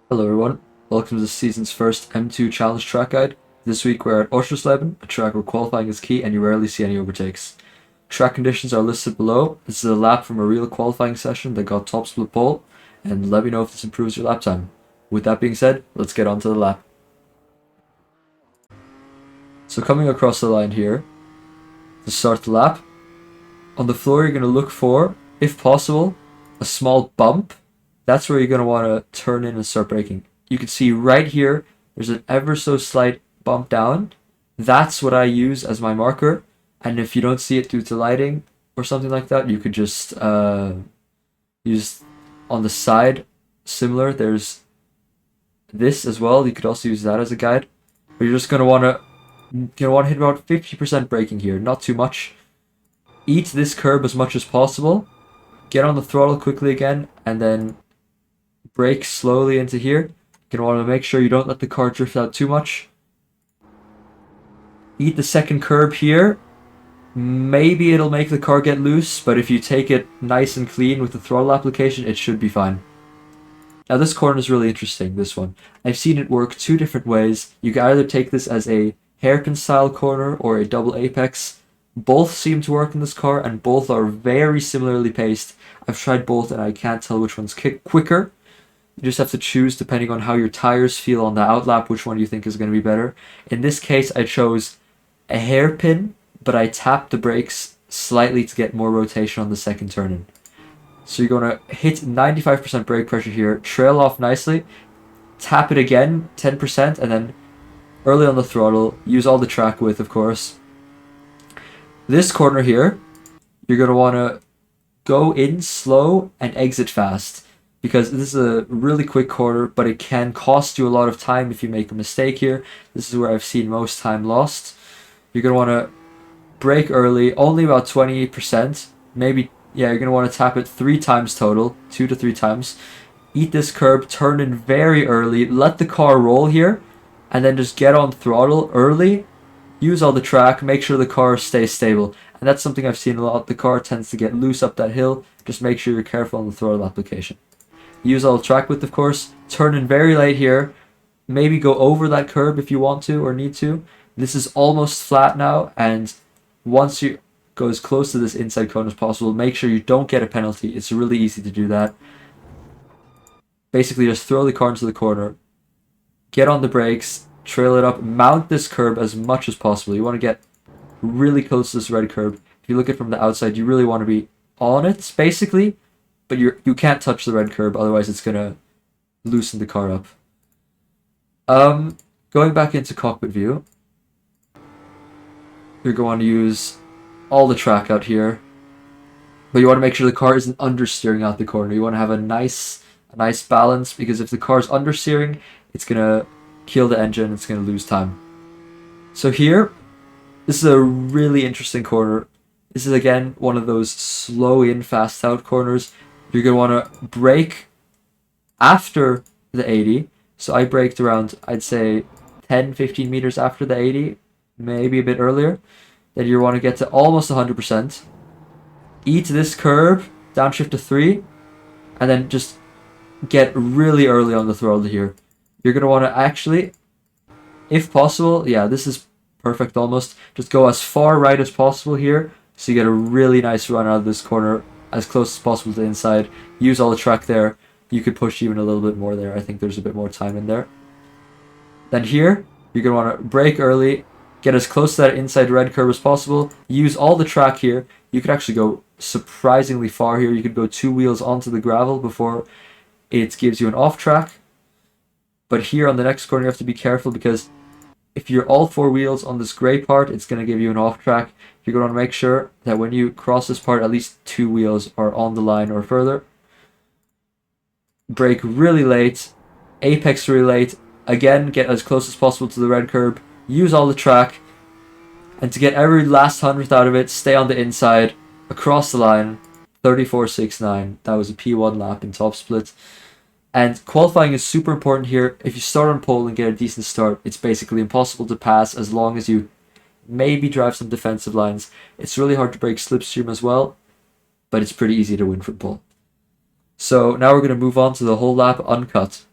Hello everyone, welcome to the season's first M2 Challenge track guide. This week we're at Oschersleben, a track where qualifying is key and you rarely see any overtakes. Track conditions are listed below. This is a lap from a real qualifying session that got Topsplit Pole, and let me know if this improves your lap time. With that being said, let's get on to the lap. So coming across the line here, to start the lap, on the floor you're going to look for, if possible, a small bump. That's where you're going to want to turn in and start braking. You can see right here, there's an ever so slight bump down. That's what I use as my marker. And if you don't see it due to lighting or something like that, you could just use on the side, similar. There's this as well. You could also use that as a guide. But you're just going to want to hit about 50% braking here, not too much. Eat this curb as much as possible. Get on the throttle quickly again, and then brake slowly into here. You're going to want to make sure you don't let the car drift out too much. Eat the second curb here. Maybe it'll make the car get loose, but if you take it nice and clean with the throttle application, it should be fine. Now this corner is really interesting, this one. I've seen it work two different ways. You can either take this as a hairpin style corner or a double apex. Both seem to work in this car and both are very similarly paced. I've tried both and I can't tell which one's quicker. You just have to choose depending on how your tires feel on the outlap, which one you think is going to be better. In this case, I chose a hairpin, but I tapped the brakes slightly to get more rotation on the second turn in. So you're going to hit 95% brake pressure here, trail off nicely, tap it again, 10%, and then early on the throttle, use all the track width, of course. This corner here, you're going to want to go in slow and exit fast, because this is a really quick corner, but it can cost you a lot of time if you make a mistake here. This is where I've seen most time lost. You're going to want to brake early, only about 28%. Maybe, yeah, you're going to want to tap it 3 times total, 2 to 3 times. Eat this curb, turn in very early, let the car roll here, and then just get on throttle early. Use all the track, make sure the car stays stable. And that's something I've seen a lot. The car tends to get loose up that hill. Just make sure you're careful on the throttle application. Use all the track width, of course. Turn in very late here. Maybe go over that curb if you want to or need to. This is almost flat now, and once you go as close to this inside cone as possible, make sure you don't get a penalty. It's really easy to do that. Basically, just throw the car into the corner. Get on the brakes. Trail it up. Mount this curb as much as possible. You want to get really close to this red curb. If you look at it from the outside, you really want to be on it, basically. But you can't touch the red curb, otherwise it's going to loosen the car up. Going back into cockpit view, you're going to use all the track out here. But you want to make sure the car isn't understeering out the corner. You want to have a nice balance, because if the car's understeering, it's going to kill the engine, it's going to lose time. So here, this is a really interesting corner. This is again one of those slow in, fast out corners. You're going to want to brake after the 80. So I braked around, I'd say, 10-15 meters after the 80, maybe a bit earlier. Then you want to get to almost 100%. Eat this curb, downshift to 3, and then just get really early on the throttle here. You're going to want to actually, if possible, yeah, this is perfect almost. Just go as far right as possible here, so you get a really nice run out of this corner, as close as possible to the inside. Use all the track there. You could push even a little bit more there. I think there's a bit more time in there. Then here, you're going to want to brake early, get as close to that inside red curve as possible. Use all the track here. You could actually go surprisingly far here. You could go 2 wheels onto the gravel before it gives you an off track. But here on the next corner, you have to be careful, because if you're all 4 wheels on this gray part, it's going to give you an off track. You're going to make sure that when you cross this part, at least 2 wheels are on the line or further. Brake really late, apex really late. Again, get as close as possible to the red curb. Use all the track. And to get every last 100th out of it, stay on the inside, across the line, 34.69. That was a P1 lap in top split. And qualifying is super important here. If you start on pole and get a decent start, it's basically impossible to pass as long as you maybe drive some defensive lines. It's really hard to break slipstream as well, but it's pretty easy to win from pole. So now we're going to move on to the whole lap uncut.